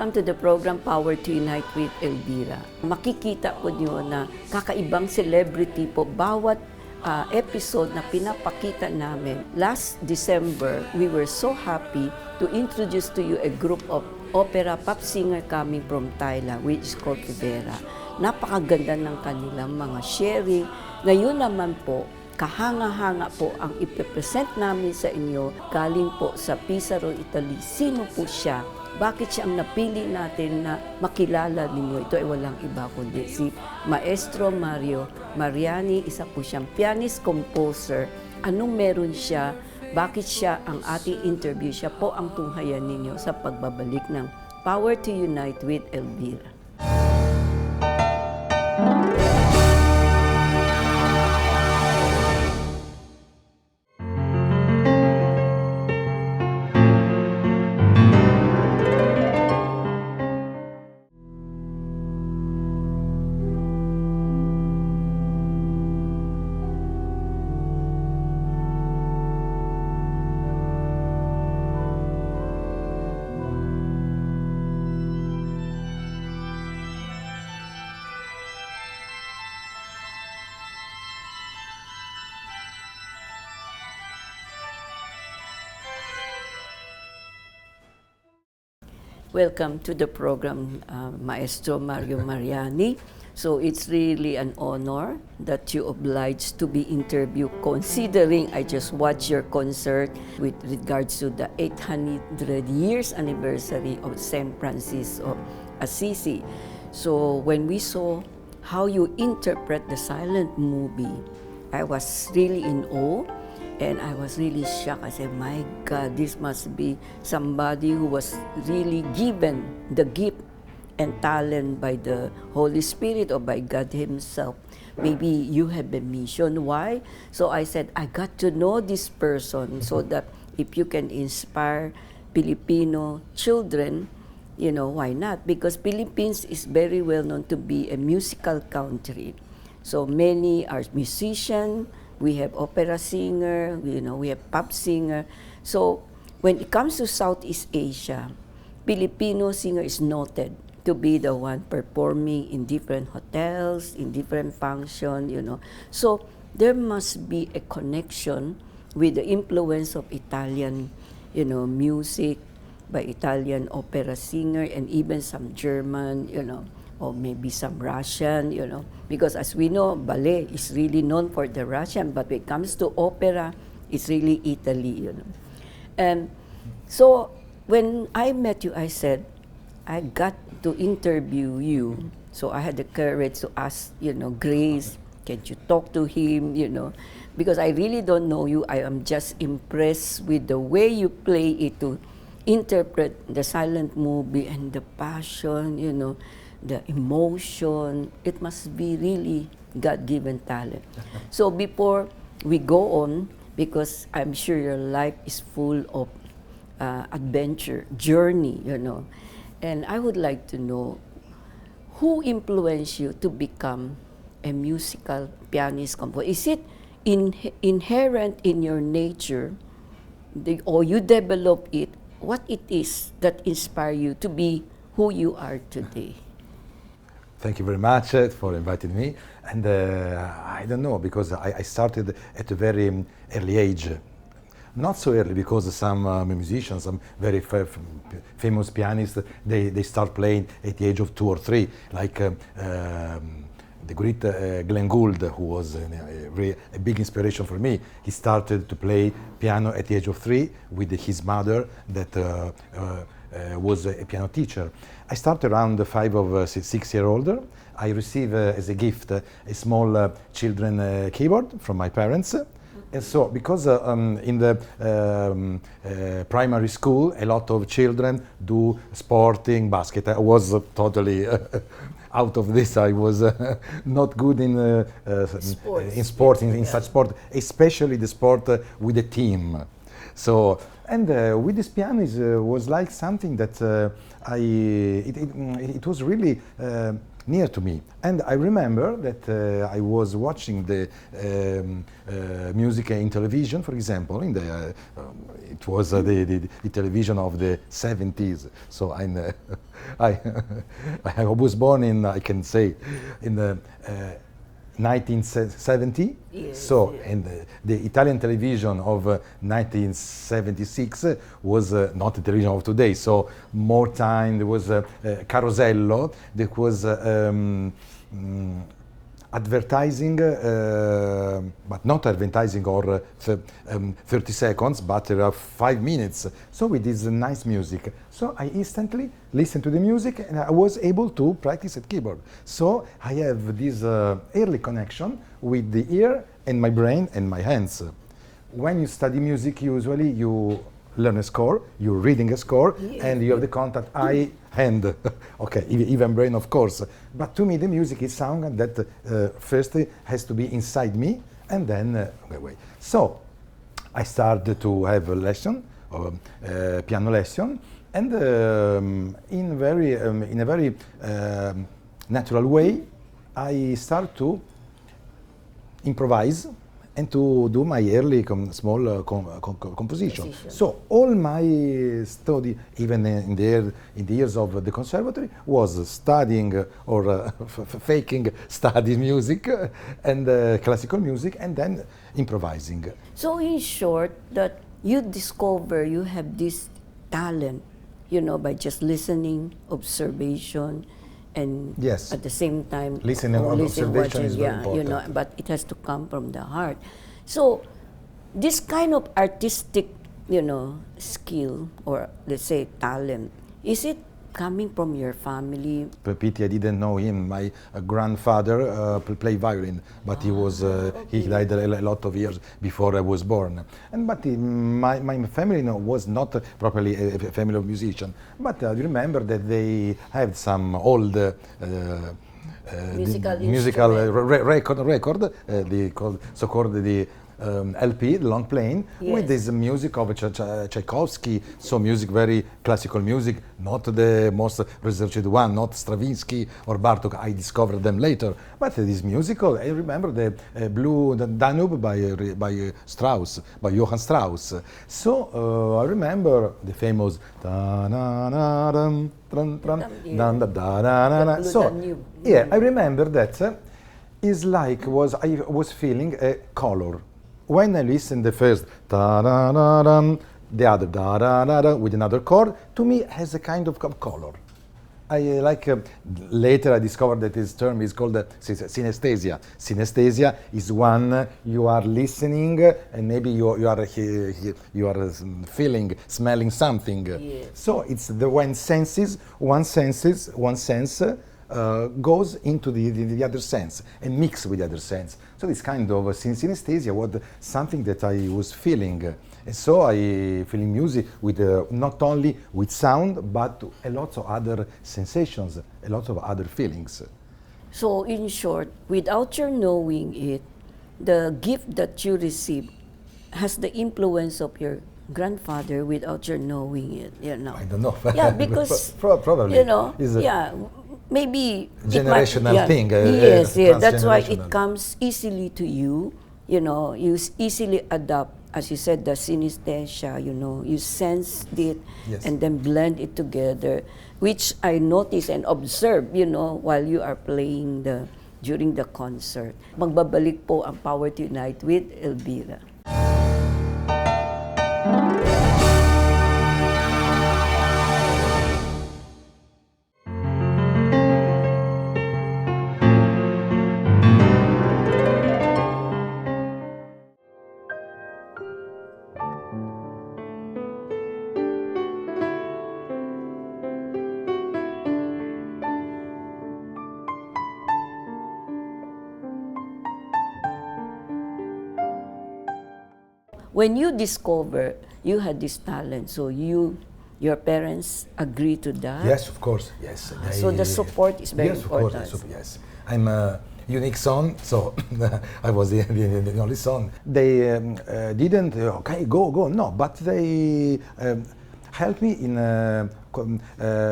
Welcome to the program Power to Unite with Elvira. Makikita po niyo na kakaibang celebrity po bawat episode na pinapakita namin. Last December, we were so happy to introduce to you a group of opera pop singer coming from Thailand, which is called Rivera. Napakaganda ng kanilang mga sharing. Ngayon naman po, kahanga-hanga po ang ipipresent namin sa inyo galing po sa Pisa, Italy. Sino po siya? Bakit siya ang napili natin na makilala ninyo? Ito ay walang iba kundi si Maestro Mariani. Isa po siyang pianist, composer. Anong meron siya? Bakit siya ang ating interview? Siya po ang tunghayan ninyo sa pagbabalik ng Power to Unite with Elvira. Welcome to the program, Maestro Mariani. So it's really an honor that you obliged to be interviewed, considering I just watched your concert with regards to the 800 years anniversary of St. Francis of Assisi. So when we saw how you interpret the silent movie, I was really in awe. And I was really shocked. I said, my God, this must be somebody who was really given the gift and talent by the Holy Spirit or by God Himself. Maybe you have been missioned. Why? So I said, I got to know this person so that if you can inspire Filipino children, you know, why not? Because Philippines is very well known to be a musical country. So many are musicians. We have opera singer, we have pop singer. So when it comes to Southeast Asia, Filipino singer is noted to be the one performing in different hotels, in different functions, So there must be a connection with the influence of Italian, music by Italian opera singer and even some German, or maybe some Russian, because as we know, ballet is really known for the Russian, but when it comes to opera, it's really Italy, And so when I met you, I said, I got to interview you. So I had the courage to ask, Grace, can you talk to him, because I really don't know you. I am just impressed with the way you play it to interpret the silent movie and the passion, the emotion. It must be really God-given talent. So before we go on, because I'm sure your life is full of adventure, journey, And I would like to know, who influenced you to become a musical pianist composer? Is it inherent in your nature, or you develop it? What it is that inspire you to be who you are today? Thank you very much for inviting me. And I don't know, because I started at a very early age. Not so early, because some musicians, some very famous pianists, they start playing at the age of 2 or 3, like the great Glenn Gould, who was a big inspiration for me. He started to play piano at the age of 3 with his mother that was a piano teacher. I started around 5 or 6 years older. I received as a gift a small children keyboard from my parents. And so, because in the primary school, a lot of children do sporting, basket. I was totally out of this. I was not good in sport, in such sport, especially the sport with a team. So And with this piano was like something that it was really near to me. And I remember that I was watching the music in television, for example, in the it was the television of the 70s. So I I was born in, I can say, in the 1970. Yes, so yes. and the Italian television of 1976 was not the television of today. So more time, there was Carosello, there was advertising, but not advertising or 30 seconds, but 5 minutes. So with this nice music. So I instantly listened to the music and I was able to practice at keyboard. So I have this early connection with the ear and my brain and my hands. When you study music, usually you learn a score, you're reading a score, and you have the contact eye-hand. Okay, even brain, of course. But to me, the music is sound that first has to be inside me, and then away. So I started to have a lesson, piano lesson, and in a very natural way, I start to improvise and to do my early small composition. So all my study, even in the years of the conservatory, was studying or faking study music and classical music, and then improvising. So in short, that you discover you have this talent, by just listening, observation, and Yes. at the same time Listening and observation is very important. but it has to come from the heart. So this kind of artistic, skill, or let's say talent, is it coming from your family? Pity I didn't know him. My grandfather played violin, but he died a lot of years before I was born. But my family was not properly a family of musicians. But I remember that they had some old musical record, so-called the LP, the long playing, with this music of Tchaikovsky, so music, very classical music, not the most researched one, not Stravinsky or Bartok. I discovered them later, but this musical, I remember the Blue Danube by Strauss, by Johann Strauss. So I remember the famous so yeah, I remember that is like I was feeling a color. When I listen the first da-da-da-dum, the other da-da-da-da with another chord, to me has a kind of color. I like later I discovered that this term is called synesthesia. Synesthesia is one you are listening and maybe you are feeling, smelling something. Yes. So it's the one sense goes into the other sense and mix with the other sense. So this kind of synesthesia was something that I was feeling. And so I feeling music with not only with sound, but a lot of other sensations, a lot of other feelings. So in short, without your knowing it, the gift that you receive has the influence of your grandfather without your knowing it, I don't know. Yeah, because probably maybe generational thing. Yes, that's why transgenerational. it comes easily to you. You easily adapt, as you said, the synesthesia. You sense it, Yes. and then blend it together, which I notice and observe. While you are playing during the concert. Magbabalik po ang Power to Unite with Elvira. When you discover you had this talent, so your parents agree to that? Yes, of course. Yes. So the support is very yes, important. Of course. Yes. I'm unique son, so I was the only son. They didn't, okay, go, no, but they helped me in a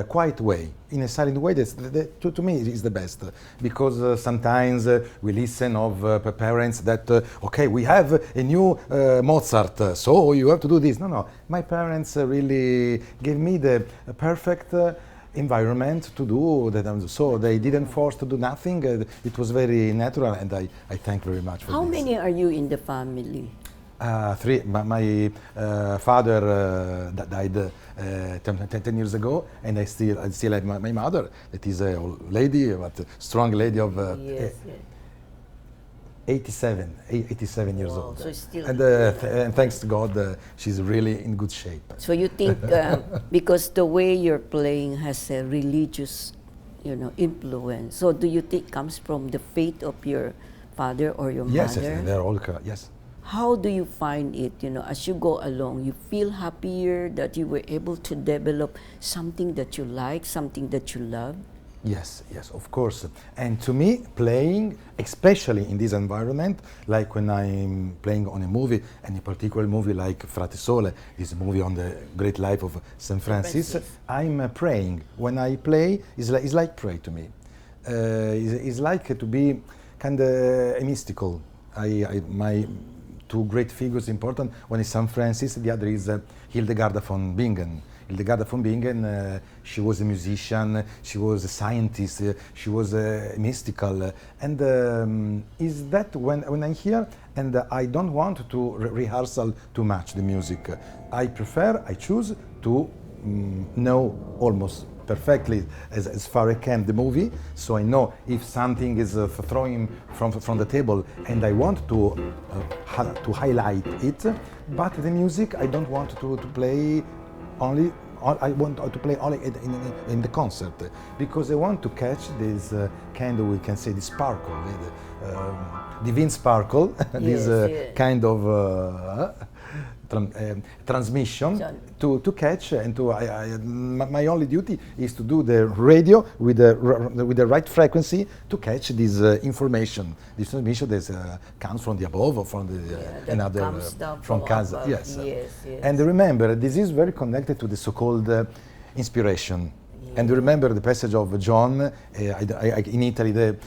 quiet way, in a silent way. That to me is the best, because sometimes we listen of parents that, okay, we have a new Mozart, so you have to do this. No, my parents really gave me the perfect environment to do that, so they didn't force to do nothing. It was very natural, and I thank very much for How this. many are you in the family? Three. My father died 10 years ago, and I still have my mother, that is a lady, but a strong lady of Yes. 87 years Wow, old. so still And thanks to God, she's really in good shape. So you think because the way you're playing has a religious, influence. So do you think comes from the faith of your father or your Yes, mother? they're all yes. How do you find it, as you go along? You feel happier that you were able to develop something that you like, something that you love? Yes, of course. And to me, playing, especially in this environment, like when I'm playing on a movie, and in particular movie like Frate Sole, this movie on the great life of St. Francis, I'm praying. When I play, it's like pray to me. It's like to be kind of mystical. My two great figures important. One is St. Francis, the other is Hildegarda von Bingen. Hildegarda von Bingen, she was a musician, she was a scientist, she was mystical, and is that when I'm here and I don't want to rehearsal too much the music. I choose to know almost perfectly as far as I can the movie, so I know if something is throwing from the table and I want to highlight it, but the music I don't want to play only. I want to play only in the concert, because I want to catch this kind of, we can say, the sparkle, divine sparkle, this kind of transmission to catch, and my only duty is to do the radio with the right frequency to catch this information. This transmission that comes from the above or from the another from casa. Yes. And remember, this is very connected to the so-called inspiration. And remember the passage of John in Italy,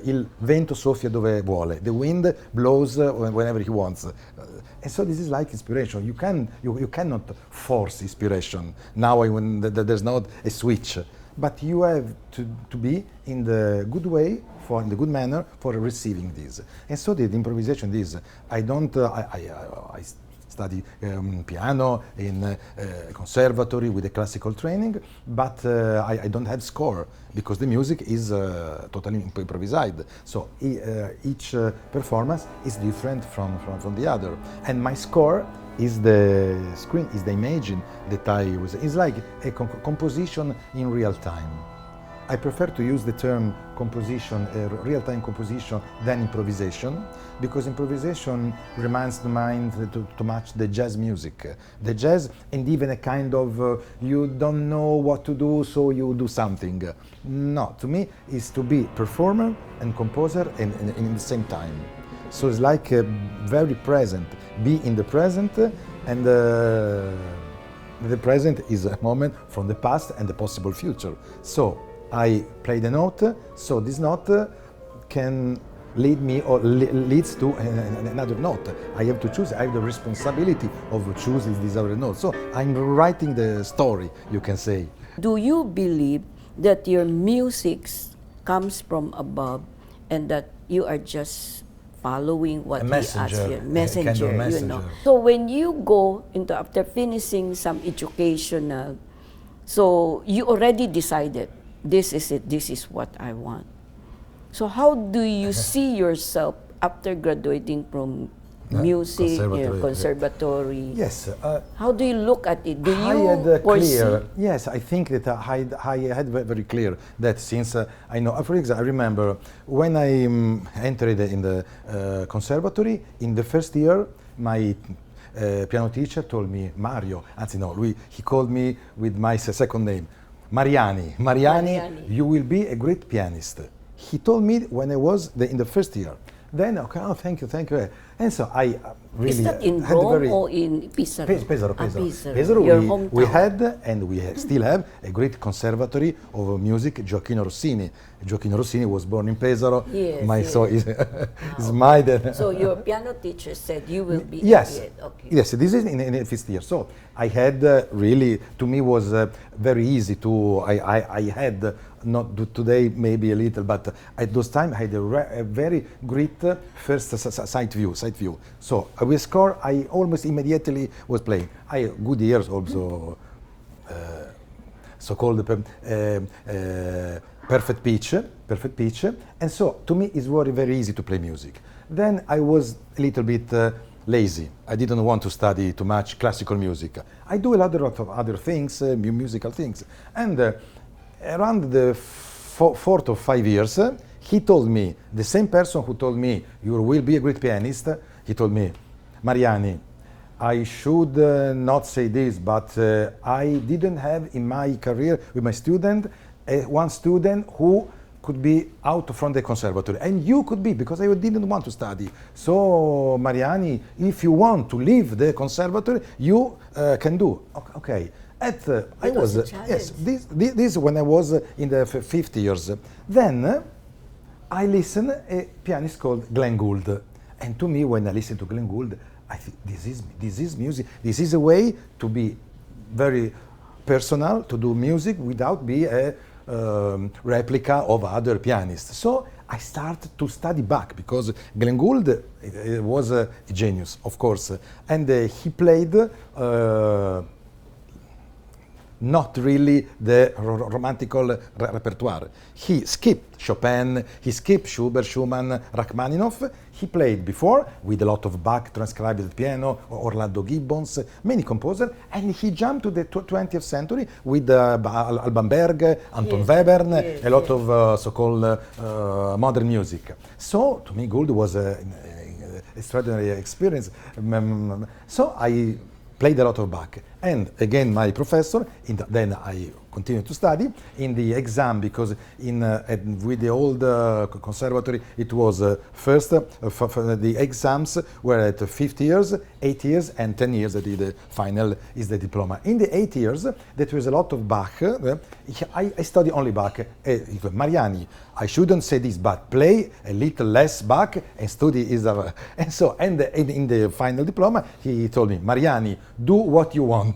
il vento soffia dove vuole. The wind blows whenever he wants. And so this is like inspiration. You cannot force inspiration. Now when there's not a switch, but you have to be in the good way, in the good manner for receiving this. And so the improvisation is, I study piano in conservatory with a classical training, but I don't have score because the music is totally improvised. So each performance is different from the other. And my score is the screen, is the imagine that I use. It's like a composition in real time. I prefer to use the term composition, real-time composition, than improvisation, because improvisation reminds the mind too much the jazz music. The jazz, and even a kind of, you don't know what to do, so you do something. No, to me, is to be performer and composer in the same time. So it's like very present, be in the present, and the present is a moment from the past and the possible future. So I play the note, so this note can lead me or leads to another note. I have to choose, I have the responsibility of choosing this other note. So I'm writing the story, you can say. Do you believe that your music comes from above and that you are just following what he asks you? Messenger, kind of messenger. So when you go into, after finishing some educational, so you already decided, this is it, this is what I want. So how do you see yourself after graduating from music, conservatory? Yes. How do you look at it? Do I you had foresee? clear. Yes, I think that I had very clear that since I know, for example, I remember when I entered in the conservatory in the first year, my piano teacher told me, Mario, anzi no, he called me with my second name, Mariani, you will be a great pianist. he told me when I was in the first year. Then, okay, oh, thank you. And so I really Is that in had Rome very or in Pesaro? Pesaro. Pesaro, your hometown. We had and we still have a great conservatory of music, Gioacchino Rossini. Gioacchino Rossini was born in Pesaro. Yes, So is my dad. So your piano teacher said you will be Yes. Okay. Yes, this is in the fifth year. So I had really, to me was very easy to, I had, not today maybe a little, but at those time I had a very great first sight view. So I will score, I almost immediately was playing. I had good years also, so-called perfect pitch, and so to me it's very, very easy to play music. Then I was a little bit lazy. I didn't want to study too much classical music. I do a lot of other things, musical things. And around the 4 or 5 years, he told me, the same person who told me, you will be a great pianist, he told me, Mariani, I should not say this, but I didn't have in my career with my student, one student who could be out from the conservatory, and you could be, because I didn't want to study. So Mariani, if you want to leave the conservatory, you can do. Okay. I was yes. This when I was in the 50 years. Then I listened a pianist called Glenn Gould, and to me, when I listen to Glenn Gould, I think this is music. This is a way to be very personal, to do music without be a replica of other pianists. So I started to study Bach, because Glenn Gould was a genius, of course, and he played not really the romantical repertoire. He skipped Chopin, he skipped Schubert, Schumann, Rachmaninoff. He played before with a lot of Bach transcribed at piano, Orlando Gibbons, many composers, and he jumped to the 20th century with Alban Berg, Anton Webern, a lot of so-called modern music. So to me, Gould was an extraordinary experience. So I played a lot of Bach. And again, my professor, then I continued to study in the exam, because with the old conservatory, it was first, the exams were at 50 years, 8 years, and 10 years. The final is the diploma. In the 8 years, there was a lot of Bach. I studied only Bach. Mariani, I shouldn't say this, but play a little less Bach and study is and so, and in the final diploma, he told me, Mariani, do what you want.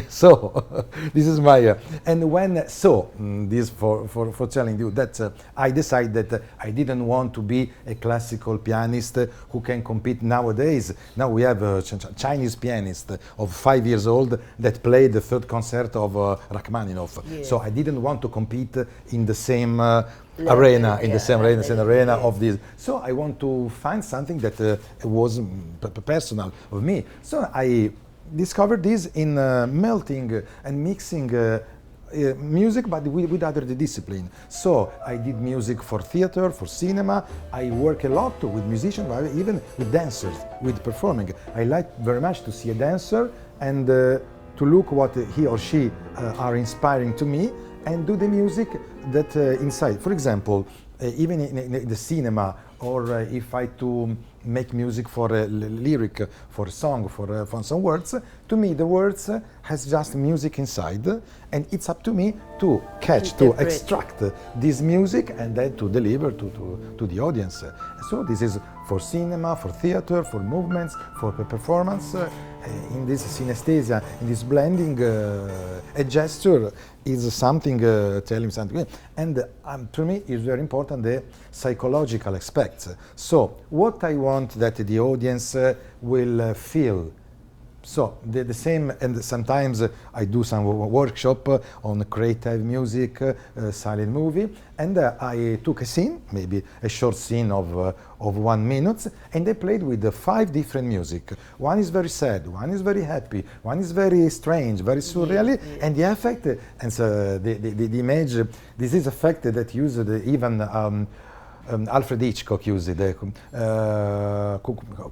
So this is my and when this for telling you that I decided that I didn't want to be a classical pianist who can compete nowadays. Now we have a Chinese pianist of 5 years old that played the third concert of Rachmaninoff. Yeah. So I didn't want to compete in the same arena, in the same arena of this. So I want to find something that was personal of me. So I discovered this in melting and mixing music, but with other discipline. So I did music for theater, for cinema. I work a lot with musicians, but even with dancers, with performing. I like very much to see a dancer and to look what he or she are inspiring to me, and do the music that inside. For example, even in the cinema, or if I to make music for a lyric, for a song, for some words, to me the words has just music inside, and it's up to me to catch, to extract this music and then to deliver to the audience. So this is for cinema, for theater, for movements, for performance. In this synesthesia, in this blending, a gesture is something telling something, and to me it's very important the psychological aspects. So what I want that the audience will feel. So the same, and sometimes I do some workshop on creative music, silent movie, and I took a scene, maybe a short scene of 1 minute, and I played with 5 different music. One is very sad, one is very happy, one is very strange, very surreal, and the effect, and so the image, this is effect that used even Alfred Hitchcock used the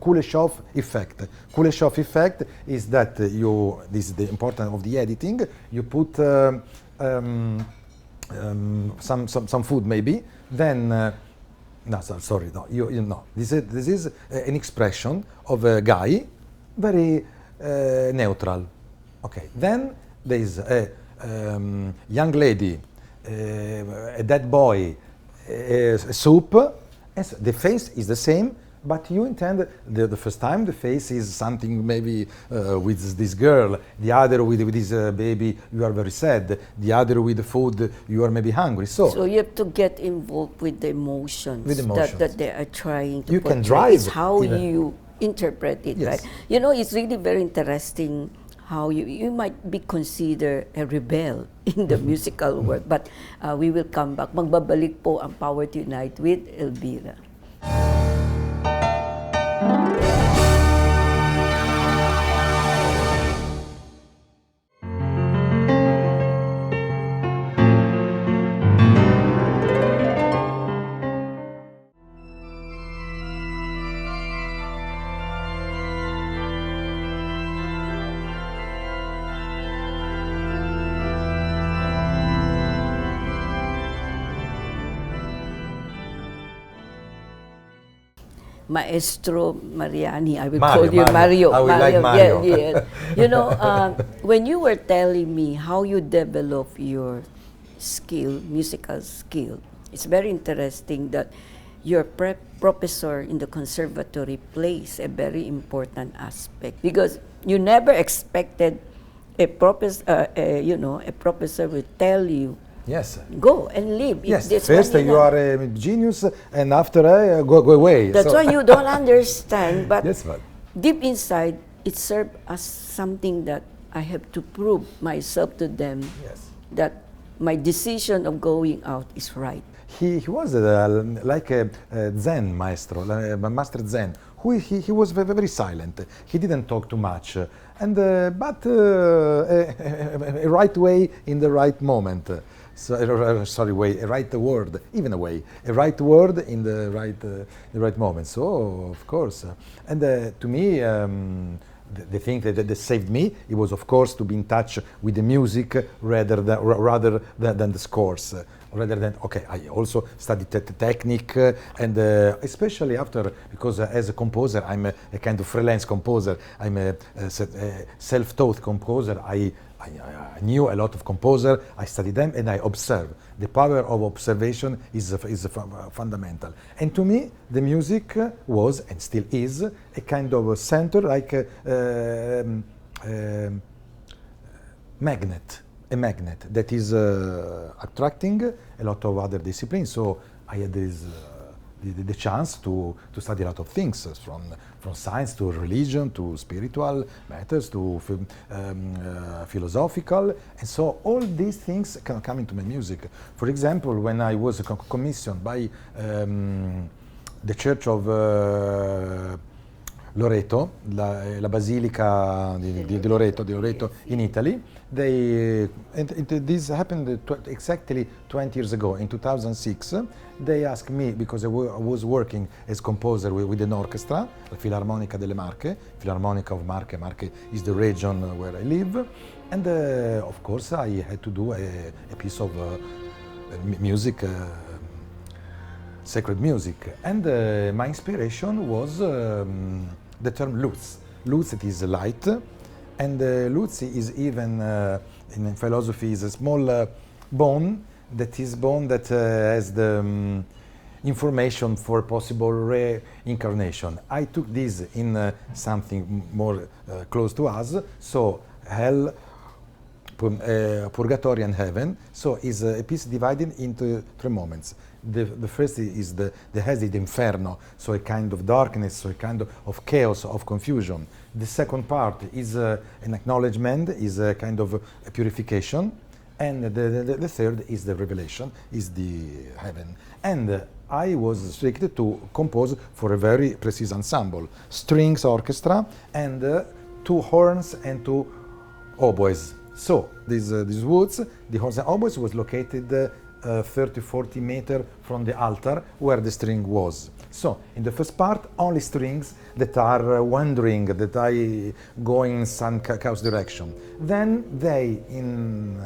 Kuleshov effect. Kuleshov effect is that this is the importance of the editing. You put some food maybe, then no, sorry, no, you know, this is an expression of a guy, very neutral. Okay, then there is a young lady, a dead boy, a soup. Yes, the face is the same, but you intend the first time the face is something maybe with this girl, the other with this baby you are very sad, the other with the food you are maybe hungry. So you have to get involved with the emotions, that they are trying to you portray. can drive. It's how you interpret it, Yes. right? You know, it's really very interesting how you might be considered a rebel in the musical world, but we will come back. Magbabalik po ang Power to Unite with Elvira. Maestro Mariani, I will call you Mario. I will like Mario. Yeah, yeah. You know, when you were telling me how you develop your skill, musical skill, it's very interesting that your professor in the conservatory plays a very important aspect, because you never expected a professor, a professor will tell you, yes, go and live. Yes, first you are a genius, and after go away. That's why you don't understand, but yes, but deep inside, it served as something that I have to prove myself to them, yes, that my decision of going out is right. He was like a Zen maestro, master Zen. He was very silent. He didn't talk too much, and but a right way in the right moment. So, a right word, even a way, a right word in the right moment. So of course, and to me, the thing that saved me, it was of course to be in touch with the music rather than the scores. Rather than, okay, I also studied the technique, and especially after, because as a composer, I'm a kind of freelance composer. I'm a self-taught composer. I knew a lot of composers. I studied them and I observe. The power of observation is fundamental. And to me, the music was and still is a kind of a center, like a magnet that is attracting a lot of other disciplines. So I had this the chance to study a lot of things, from science to religion to spiritual matters to philosophical, and so all these things can come into my music. For example, when I was commissioned by the Church of Loreto, la Basilica di Loreto in Italy. This happened exactly 20 years ago, in 2006. They asked me, because I was working as composer with an orchestra, la Filarmonica delle Marche, Philharmonic of Marche. Marche is the region where I live, and of course I had to do a piece of music, sacred music, and my inspiration was the term luz. Luz, it is light, and luz is even in philosophy is a small bone that has the information for possible reincarnation. I took this in something more close to us, so hell, purgatory and heaven. So is a piece divided into 3 moments. The first is the inferno, so a kind of darkness, so a kind of chaos, of confusion. The second part is an acknowledgement, is a kind of a purification, and the third is the revelation, is the heaven. And I was restricted to compose for a very precise ensemble, strings orchestra, and 2 horns and 2 oboes. So these woods, the horns and oboes, was located 30, 40 meters from the altar where the string was. So in the first part, only strings that are wandering, that are going in some chaos direction. Then they, in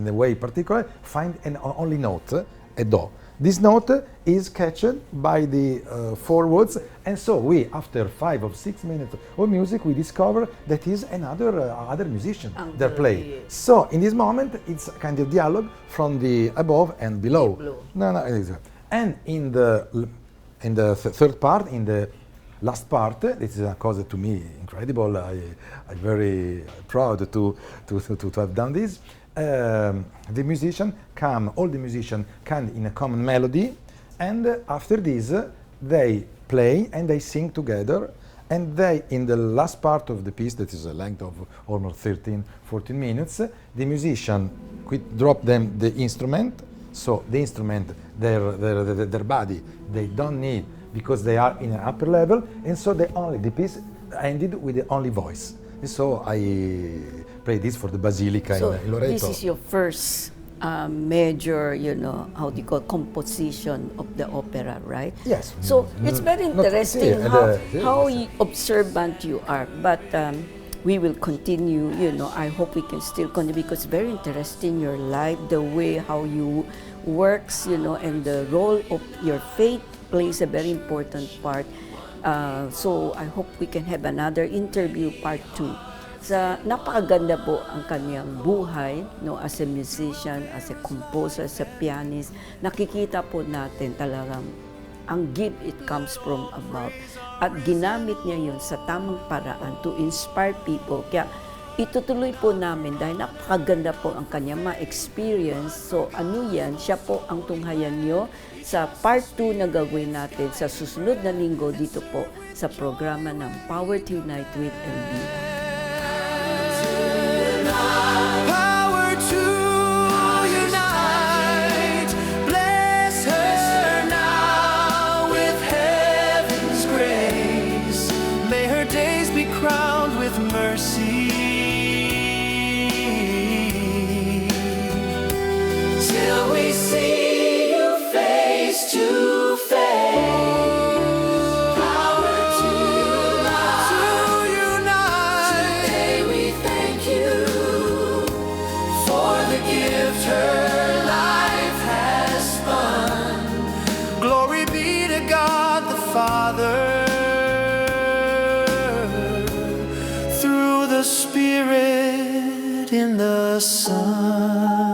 a way particular, find an only note, a do. This note is catched by the forwards, and so we, after 5 or 6 minutes of music, we discover that is another other musician that play. So in this moment, it's a kind of dialogue from the above and below. And in the third part, in the last part, this is a cosa to me incredible. I'm very proud to have done this. The musician come, all the musicians come in a common melody, and after this they play and they sing together, and they, in the last part of the piece, that is a length of almost 13, 14 minutes, the musician drop them the instrument, so the instrument, their body, they don't need, because they are in an upper level, and so the piece ended with the only voice. And so I play this for the Basilica in Loreto. This is your first major, how do you call, composition of the opera, right? Yes. So it's very interesting how observant you are. But we will continue, I hope we can still continue, because it's very interesting, your life, the way how you works, and the role of your faith plays a very important part. So I hope we can have another interview, part 2. Napakaganda po ang kanyang buhay, as a musician, as a composer, as a pianist. Nakikita po natin talagang ang gift, it comes from above. At ginamit niya yun sa tamang paraan to inspire people. Kaya itutuloy po namin dahil napakaganda po ang kanyang experience. So siya po ang tunghayan nyo sa part 2 na gagawin natin sa susunod na linggo dito po sa programa ng Power to Unite with MB. Power to unite, bless her now with heaven's grace. May her days be crowned with mercy, till we see you face to face. Power to unite. Today we thank you for the gift her life has spun. Glory be to God the Father, through the Spirit in the Son.